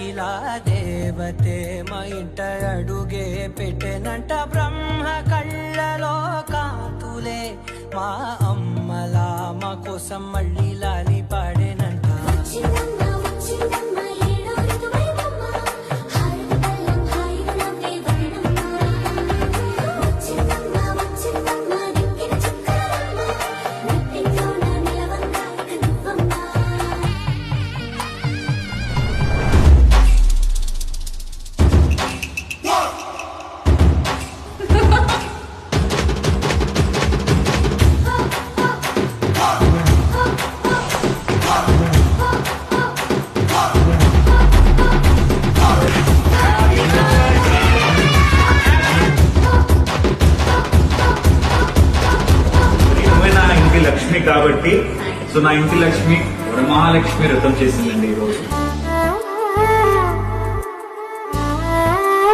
ఇలా దేవతే మా ఇంట అడుగే పెట్టెనంట బ్రహ్మ కళ్ళలో కాంతులే మా అమ్మలా మా కోసం మళ్ళీ లాలి పాడేనంట. లక్ష్మి కాబట్టి సో నా ఇంటి లక్ష్మి వరమహాలక్ష్మి వ్రతం చేసిందండి ఈరోజు.